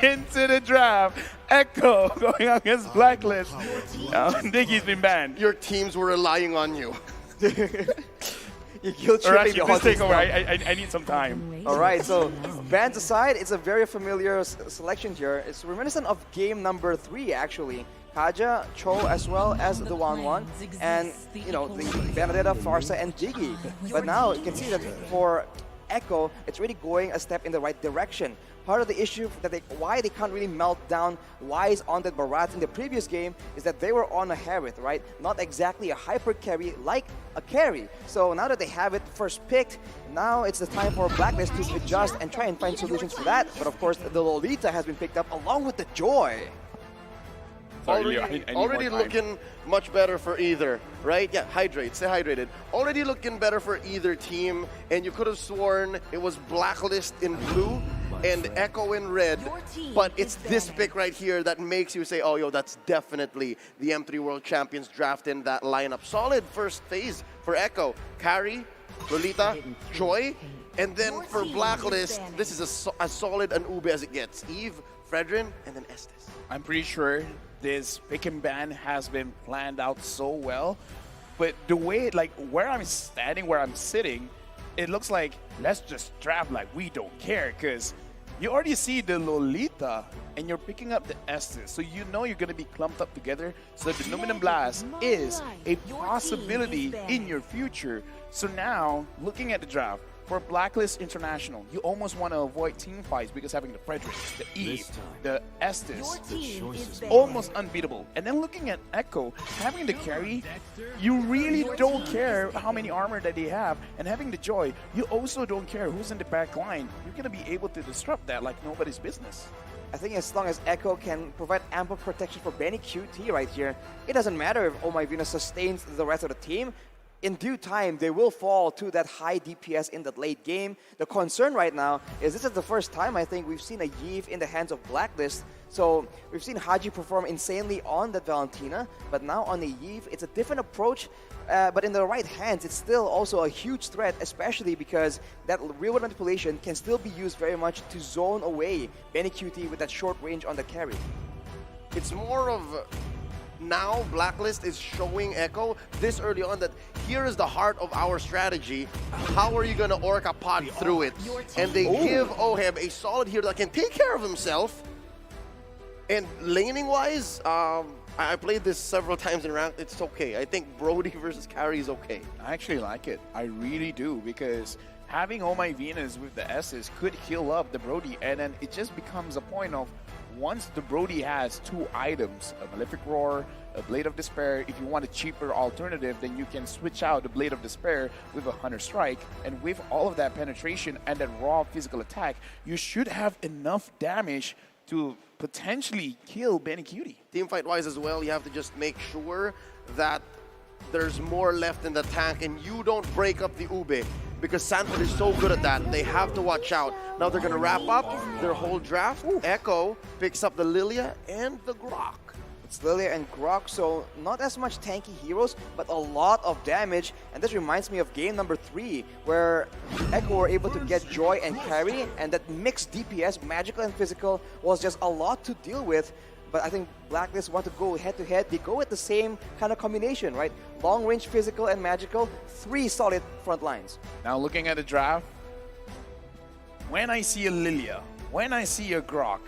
into the draft. Echo going against Blacklist. Diggy's been banned. Your teams were relying on you. You guilt Or tripping actually, the please take over. audience. I need some time. All right, so bans aside, it's a very familiar selection here. It's reminiscent of game number 3, actually. Kaja, Cho, as well as the 1-1, and you know the Benedetta, Farsa, and Jiggy. But now you can see that for Echo, it's really going a step in the right direction. Part of the issue that why they can't really melt down Wise on that Barat in the previous game is that they were on a Harith, right? Not exactly a hyper carry like a carry. So now that they have it first picked, now it's the time for Blacklist to adjust and try and find solutions for that. But of course, the Lolita has been picked up along with the Joy. Sorry, Already, I need already more time. looking much better for either, right? Yeah, hydrate, stay hydrated. Already looking better for either team, and you could have sworn it was Blacklist in blue and Echo in red, but it's this pick right here that makes you say, oh, yo, that's definitely the M3 World Champions draft in that lineup. Solid first phase for Echo. Carry, Lolita, Joy, and then for Blacklist, this is as solid an Ube as it gets. Eve, Fredrin, and then Estes. I'm pretty sure this pick and ban has been planned out so well, but the way, like where I'm standing, where I'm sitting, it looks like let's just draft like we don't care, because you already see the Lolita and you're picking up the Estes, so you know you're going to be clumped up together, so the Numinum Blast is a possibility in your future. So now, looking at the draft, for Blacklist International, you almost want to avoid team fights because having the Frederick, the Eve, the Estes, almost unbeatable. And then looking at Echo, having the carry, you really don't care how many armor that they have. And having the Joy, you also don't care who's in the back line. You're going to be able to disrupt that like nobody's business. I think as long as Echo can provide ample protection for Benny QT right here, it doesn't matter if Oh My Venus sustains the rest of the team. In due time, they will fall to that high DPS in the late game. The concern right now is this is the first time I think we've seen a Yve in the hands of Blacklist. So we've seen Haji perform insanely on that Valentina, but now on the Yve, it's a different approach. But in the right hands, it's still also a huge threat, especially because that real-world manipulation can still be used very much to zone away Benny QT with that short range on the carry. It's more of now Blacklist is showing Echo this early on that here is the heart of our strategy. How are you going to Orca pod through it? And they give Oheb a solid hero that can take care of himself. And laning wise, I played this several times in ranked. It's okay. I think Brody versus Carry is okay. I actually like it. I really do, because having Oh My Venus with the S's could heal up the Brody, and then it just becomes a point of once the Brody has 2 items, a Malefic Roar, a Blade of Despair, if you want a cheaper alternative, then you can switch out the Blade of Despair with a Hunter Strike, and with all of that penetration and that raw physical attack, you should have enough damage to potentially kill Benny Cutie. Teamfight wise as well, you have to just make sure that there's more left in the tank and you don't break up the Ube, because Sanford is so good at that. They have to watch out. Now they're going to wrap up their whole draft. Echo picks up the Lilia and the Grok. It's Lilia and Grok, so not as much tanky heroes, but a lot of damage. And this reminds me of game number 3, where Echo were able to get Joy and Carry, and that mixed DPS, magical and physical, was just a lot to deal with. But I think Blacklist want to go head-to-head. They go with the same kind of combination, right? Long-range, physical, and magical. 3 solid front lines. Now looking at the draft, when I see a Lilia, when I see a Grok,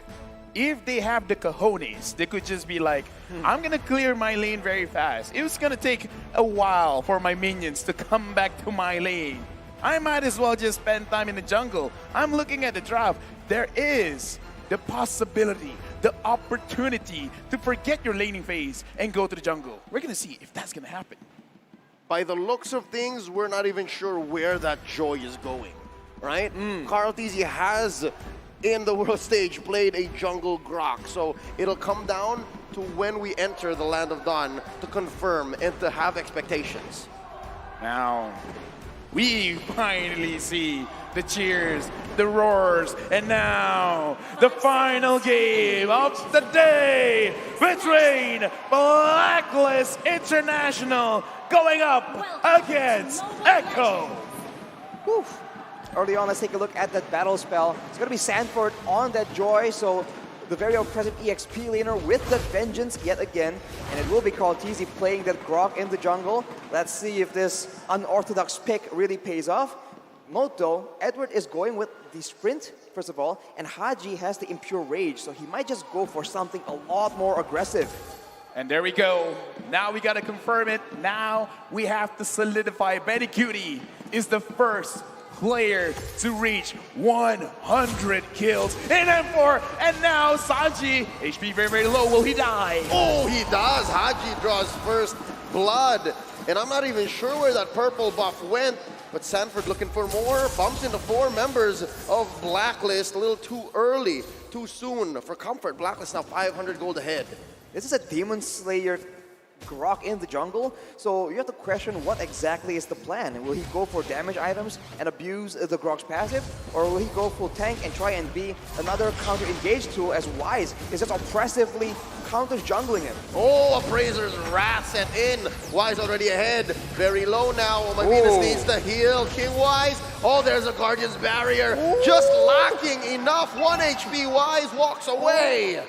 if they have the cojones, they could just be like, I'm going to clear my lane very fast. It's going to take a while for my minions to come back to my lane. I might as well just spend time in the jungle. I'm looking at the draft. There is the possibility, the opportunity to forget your laning phase and go to the jungle. We're going to see if that's going to happen. By the looks of things, we're not even sure where that Joy is going, right? Carl Tizzy has, in the world stage, played a jungle Grok, so it'll come down to when we enter the Land of Dawn to confirm and to have expectations. Now, we finally see the cheers, the roars, and now the final game of the day between Blacklist International going up against Echo. Whew. Early on, let's take a look at that battle spell. It's going to be Sanford on that Joy, so the very oppressive EXP laner with the vengeance yet again. And it will be Kaltizi playing that Grok in the jungle. Let's see if this unorthodox pick really pays off. Note though, Edward is going with the sprint, first of all, and Haji has the impure rage, so he might just go for something a lot more aggressive. And there we go. Now we gotta confirm it. Now we have to solidify. Benny Cutie is the first player to reach 100 kills in M4. And now Sanji, HP very, very low. Will he die? Oh, he does. Haji draws first blood. And I'm not even sure where that purple buff went. But Sanford looking for more. Bumps into 4 members of Blacklist. A little too early, too soon for comfort. Blacklist now 500 gold ahead. This is a Demon Slayer Grok in the jungle, so you have to question what exactly is the plan. Will he go for damage items and abuse the Grok's passive, or will he go full tank and try and be another counter-engage tool as Wise is just oppressively counter-jungling him? Oh, Appraiser's wrath set in. Wise already ahead, very low now. Oh, my Venus needs the heal. King Wise, oh, there's a Guardian's Barrier. Just lacking enough. 1 HP, Wise walks away.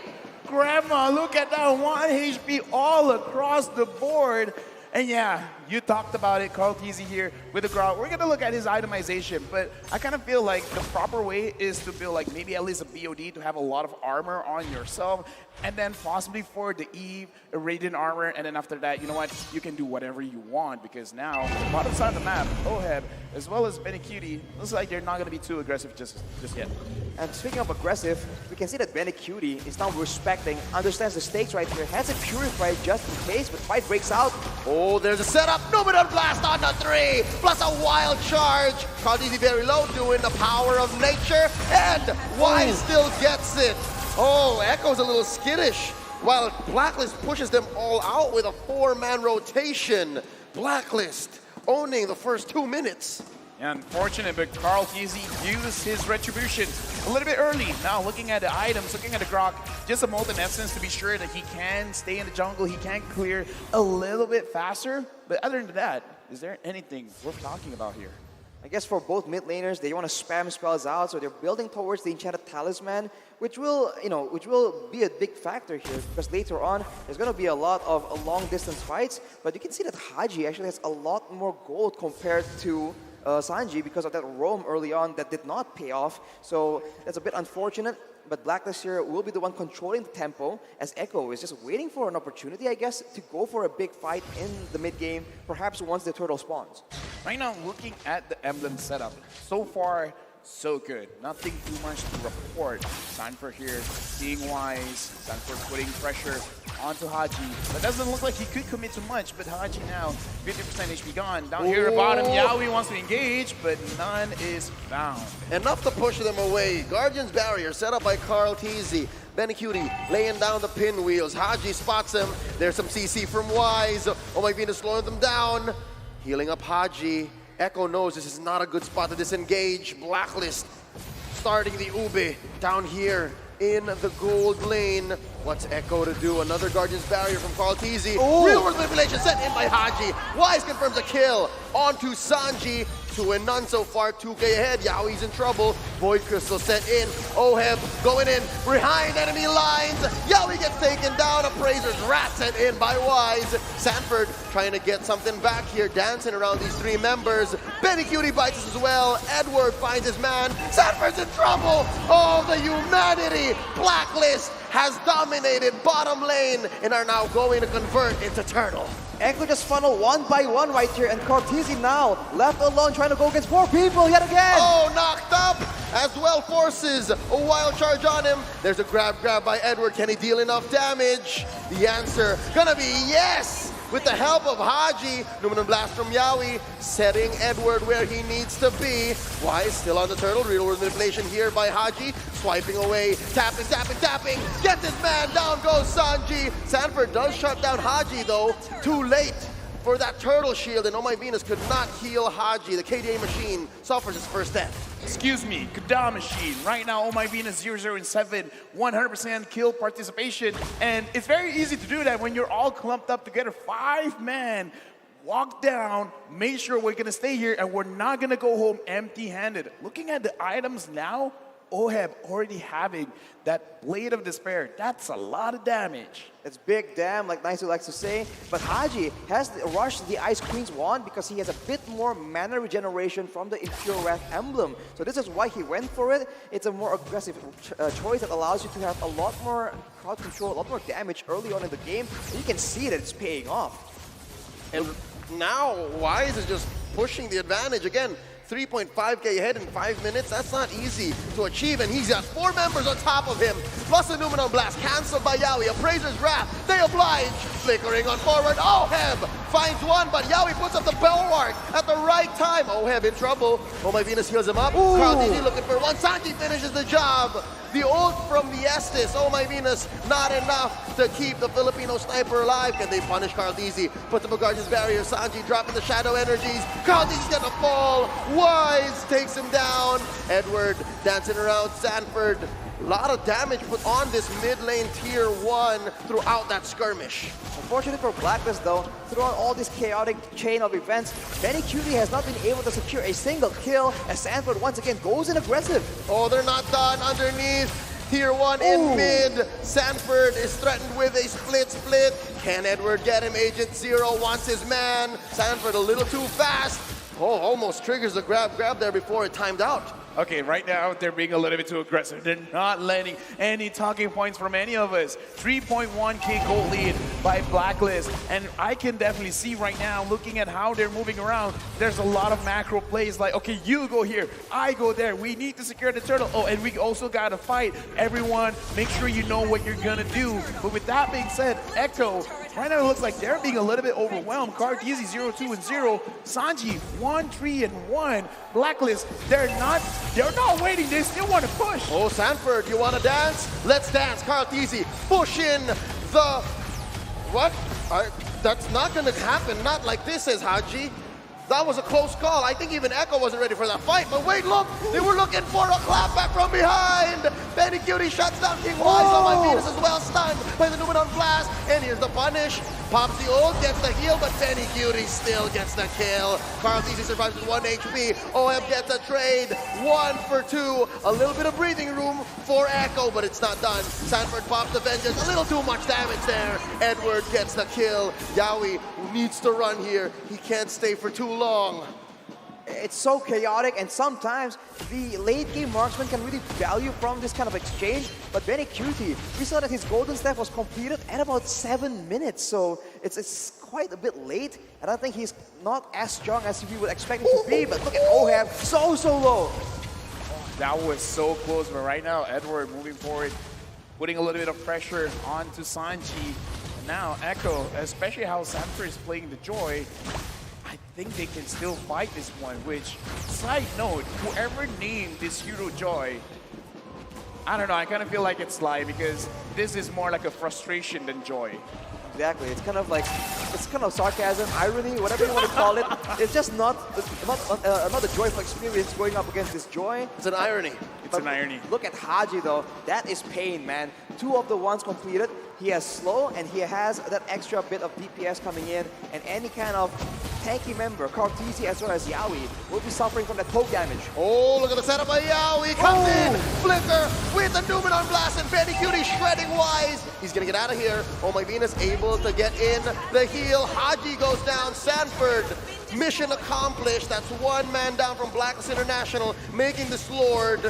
Grandma, look at that 1 HP all across the board. And yeah, you talked about it, Kaltizi here with the Grok. We're gonna look at his itemization, but I kind of feel like the proper way is to build like maybe at least a BOD to have a lot of armor on yourself, and then possibly for the Eve, a Radiant armor, and then after that, you know what, you can do whatever you want, because now, bottom side of the map, Oheb, as well as Benny Cutie, looks like they're not gonna be too aggressive just yet. And speaking of aggressive, we can see that Benny Cutie is now respecting, understands the stakes right here, has it purified just in case, but fight breaks out. Oh, there's a setup. Numinal Blast on the 3, plus a wild charge. Kaltizi very low, doing the power of nature, and Wise still gets it. Oh, Echo's a little skittish, while Blacklist pushes them all out with a 4-man rotation. Blacklist owning the first 2 minutes. Unfortunate, but Kaltizi used his retribution a little bit early. Now looking at the items, looking at the Grok, just a Molten Essence to be sure that he can stay in the jungle, he can clear a little bit faster. But other than that, is there anything worth talking about here? I guess for both mid laners, they want to spam spells out, so they're building towards the Enchanted Talisman, which will be a big factor here, because later on, there's going to be a lot of long-distance fights, but you can see that Haji actually has a lot more gold compared to Sanji because of that roam early on that did not pay off. So that's a bit unfortunate, but Blacklist here will be the one controlling the tempo, as Echo is just waiting for an opportunity, I guess, to go for a big fight in the mid game, perhaps once the turtle spawns. Right now, looking at the emblem setup, so far, so good. Nothing too much to report. Sanford here, seeing Wise. Sanford putting pressure onto Haji. But doesn't look like he could commit too much, but Haji now, 50% HP gone. Down here at bottom, Yaoi wants to engage, but none is found. Enough to push them away. Guardian's Barrier set up by Kaltizi. Benny Cutie laying down the pinwheels. Haji spots him. There's some CC from Wise. Oh my Venus slowing them down. Healing up Haji. Echo knows this is not a good spot to disengage. Blacklist starting the Ube down here in the gold lane. What's Echo to do? Another Guardian's Barrier from Kaltizi. Real world manipulation set in by Haji. Wise confirms a kill onto Sanji. 2 and none so far, 2K ahead. Yaoi's in trouble. Void Crystal set in. Oheb going in behind enemy lines. Yaoi gets taken down. Appraiser's rat set in by Wise. Sanford trying to get something back here, dancing around these 3 members. Benny Cutie bites us as well. Edward finds his man. Sanford's in trouble. Oh, the humanity. Blacklist has dominated bottom lane and are now going to convert into turtle. Echo just funneled 1 by 1 right here, and Kaltizi now left alone trying to go against 4 people yet again. Oh, knocked up as well, forces a wild charge on him. There's a grab by Edward. Can he deal enough damage? The answer gonna be yes! With the help of Haji, Numinal Blast from Yaoi, setting Edward where he needs to be. Wise still on the turtle, real world manipulation here by Haji, swiping away, tapping, get this man down goes Sanji. Sanford does shut down Haji though, too late for that turtle shield, and Oh My Venus could not heal Haji. The KDA machine suffers its first death. Excuse me, Kada Machine. Right now, Oh My Venus 007, 100% kill participation. And it's very easy to do that when you're all clumped up together. 5-man, walk down, make sure we're gonna stay here and we're not gonna go home empty-handed. Looking at the items now, Oheb already having that Blade of Despair, that's a lot of damage. It's big damn, like Nice likes to say. But Haji has rushed the Ice Queen's wand because he has a bit more mana regeneration from the Impure Wrath emblem. So this is why he went for it. It's a more aggressive choice that allows you to have a lot more crowd control, a lot more damage early on in the game. And you can see that it's paying off. And now Wise is just pushing the advantage again. 3.5k ahead in 5 minutes, that's not easy to achieve, and he's got 4 members on top of him, plus a Numenon Blast, cancelled by Yawi, Appraiser's Wrath, they oblige, flickering on forward, Oheb finds one, but Yawi puts up the bulwark at the right time, Oheb in trouble, Oh My Venus heals him up, Carl DZ looking for one, Sanji finishes the job, the ult from the Estes, Oh My Venus, not enough to keep the Filipino sniper alive, can they punish Carl DZ, put the Guardian's barrier, Sanji dropping the shadow energies, Carl DZ's gonna fall, Wise takes him down. Edward dancing around Sanford. A lot of damage put on this mid lane tier 1 throughout that skirmish. Unfortunately for Blacklist though, throughout all this chaotic chain of events, Benny Cutie has not been able to secure a single kill as Sanford once again goes in aggressive. Oh, they're not done underneath. Tier 1 in mid. Sanford is threatened with a split. Can Edward get him? Agent Zero wants his man. Sanford a little too fast. Oh, almost triggers the grab there before it timed out. Okay, right now they're being a little bit too aggressive. They're not letting any talking points from any of us. 3.1k gold lead by Blacklist. And I can definitely see right now, looking at how they're moving around, there's a lot of macro plays like, okay, you go here, I go there. We need to secure the turtle. Oh, and we also got to fight. Everyone, make sure you know what you're going to do. But with that being said, Echo, right now it looks like they're being a little bit overwhelmed. Kartizi 0-2 and 0. Sanji 1-3 and 1. Blacklist, they're not waiting, they still want to push. Oh, Sanford, you want to dance? Let's dance. Kartizi push in the... What? That's not going to happen. Not like this, says Haji. That was a close call. I think even Echo wasn't ready for that fight. But wait, look! They were looking for a clapback from behind! Benny Cutie shuts down King Wise on My Venus as well, stunned by the Numenon Blast. And here's the punish. Pops the ult, gets the heal, but Benny Cutie still gets the kill. Carl DZ survives with 1 HP. OM gets a trade. 1 for 2. A little bit of breathing room for Echo, but it's not done. Sanford pops the Vengeance. A little too much damage there. Edward gets the kill. Yawi needs to run here. He can't stay for too long. It's so chaotic, and sometimes the late game marksman can really value from this kind of exchange. But Benny Cutie, we saw that his golden staff was completed at about 7 minutes, so it's quite a bit late, and I think he's not as strong as we would expect him to be. But look at Oheb, so low. That was so close, but right now Edward moving forward, putting a little bit of pressure onto Sanji. And now Echo, especially how Sanford is playing the Joy, I think they can still fight this one, which, side note, whoever named this hero Joy, I don't know, I kind of feel like it's Sly because this is more like a frustration than joy. Exactly, it's kind of sarcasm, irony, whatever you want to call it. It's just not a joyful experience going up against this Joy. It's an irony. It's an irony. Look at Haji though, that is pain, man. 2 of the ones completed. He has slow and he has that extra bit of DPS coming in, and any kind of tanky member, Kartizi as well as Yawi, will be suffering from that poke damage. Oh, look at the setup by Yawi. Comes in, Flicker with the Numenon Blast, and Benny Cutie shredding Wise. He's gonna get out of here. Oh My Venus able to get in the heal. Haji goes down. Sanford, mission accomplished. That's 1 man down from Blacklist International, making this Lord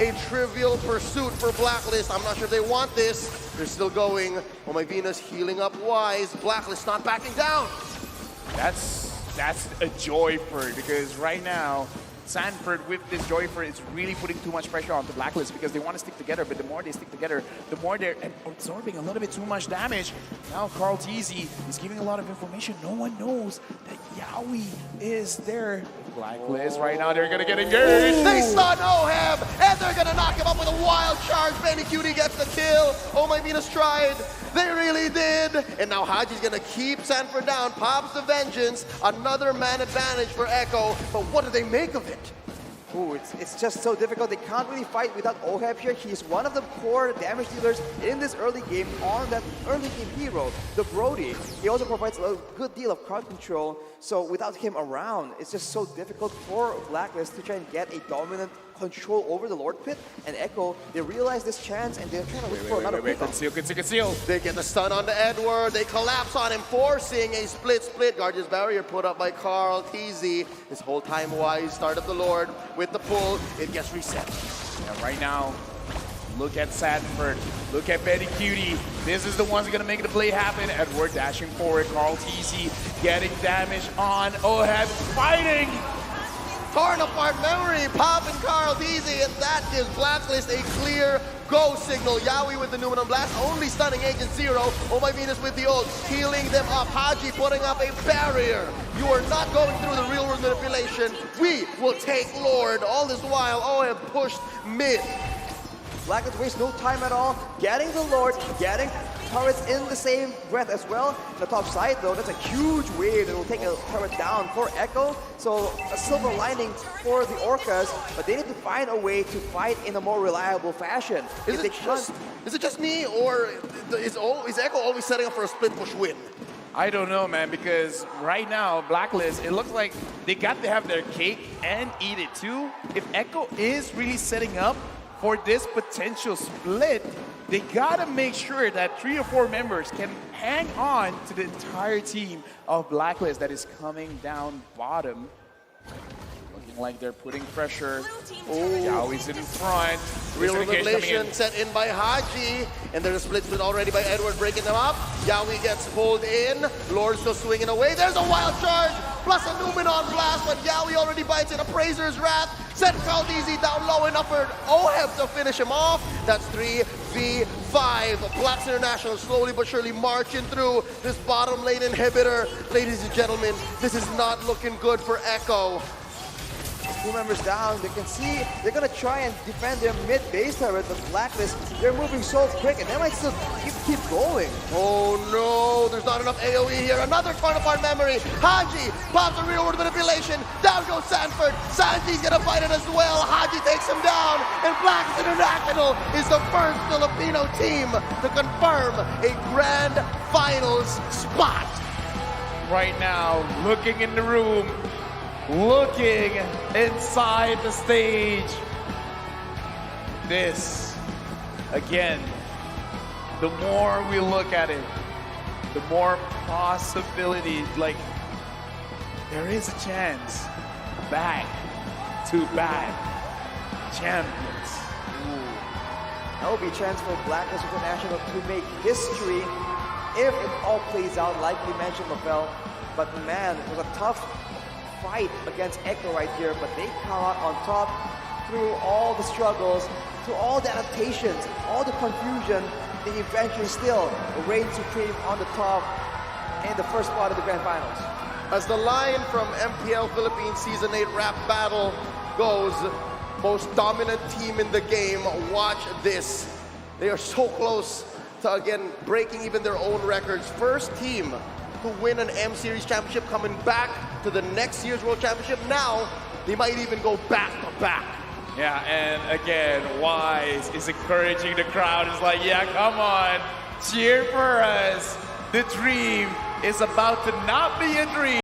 a trivial pursuit for Blacklist. I'm not sure if they want this. They're still going. Oh My Venus healing up Wise. Blacklist not backing down. That's a Joyford, because right now Sanford with this Joyford is really putting too much pressure on the Blacklist because they want to stick together, but the more they stick together, the more they're absorbing a little bit too much damage. Now Carl TZ is giving a lot of information. No one knows that Yawi is there. Blacklist right now, they're gonna get engaged. They stun Oheb, and they're gonna knock him up with a wild charge. Benny Cutie gets the kill. Oh My Venus tried. They really did. And now Haji's gonna keep Sanford down. Pops the Vengeance. Another man advantage for Echo. But what do they make of it? Ooh, it's just so difficult. They can't really fight without Oheb here. He's one of the core damage dealers in this early game on that early game hero, the Brody. He also provides a good deal of crowd control. So without him around, it's just so difficult for Blacklist to try and get a dominant control over the Lord Pit, and Echo, they realize this chance and they're trying to look for another pick. Conceal. They get the stun on the Edward. They collapse on him, forcing a split. Guardian's barrier put up by Carl TZ. This whole time wise, start of the Lord with the pull. It gets reset. And right now, look at Sanford. Look at Betty Cutie. This is the ones that are going to make the play happen. Edward dashing forward. Carl TZ getting damage on Oheb, fighting. Torn apart memory, Pop and Carl TZ, and that gives Blacklist a clear go signal. Yawi with the Numenor Blast, only stunning Agent Zero. Oh My Venus with the ult, healing them up. Haji putting up a barrier. You are not going through the real world manipulation. We will take Lord. All this while, Oheb pushed mid. Blacklist wastes no time at all, getting the Lord, getting turrets in the same breath as well. On the top side though, that's a huge wave that will take a turret down for Echo. So a silver lining for the Orcas, but they need to find a way to fight in a more reliable fashion. Is it just me, or is Echo always setting up for a split push win? I don't know, man, because right now, Blacklist, it looks like they got to have their cake and eat it too. If Echo is really setting up for this potential split, they gotta make sure that 3 or 4 members can hang on to the entire team of Blacklist that is coming down bottom. Looking like they're putting pressure. Oh, Yaoi's in front. Real revelation set in by Haji, and there's a split already by Edward breaking them up. Yaoi gets pulled in. Lord still swinging away. There's a wild charge, plus a Numenor Blast, but Yaoi already bites in. Appraiser's Wrath. Set Carl DZ down low enough for Oheb to finish him off. That's 3v5. Blacks International slowly but surely marching through this bottom lane inhibitor. Ladies and gentlemen, this is not looking good for Echo. 2 members down, they can see they're gonna try and defend their mid base turret, but Blacklist, they're moving so quick and they might still keep going. Oh no, there's not enough AoE here. Another torn apart memory. Haji pops a real world manipulation. Down goes Sanford. Sanji's gonna fight it as well. Haji takes him down, and Blacks International is the first Filipino team to confirm a grand finals spot. Right now, looking in the room, looking inside the stage. This, again, the more we look at it, the more possibilities, like, there is a chance back to back champions. Ooh. That will be a chance for Blacklist International to make history if it all plays out like you mentioned, Mafel. But man, it was a tough fight against Echo right here, but they come out on top through all the struggles, through all the adaptations, all the confusion. They eventually still reign supreme on the top in the first part of the Grand Finals. As the line from MPL Philippines Season 8 rap battle goes, most dominant team in the game, watch this. They are so close to, again, breaking even their own records. First team to win an M-Series championship, coming back to the next year's World Championship. Now, they might even go back to back. Yeah, and again, Wise is encouraging the crowd. It's like, yeah, come on, cheer for us. The dream is about to not be a dream.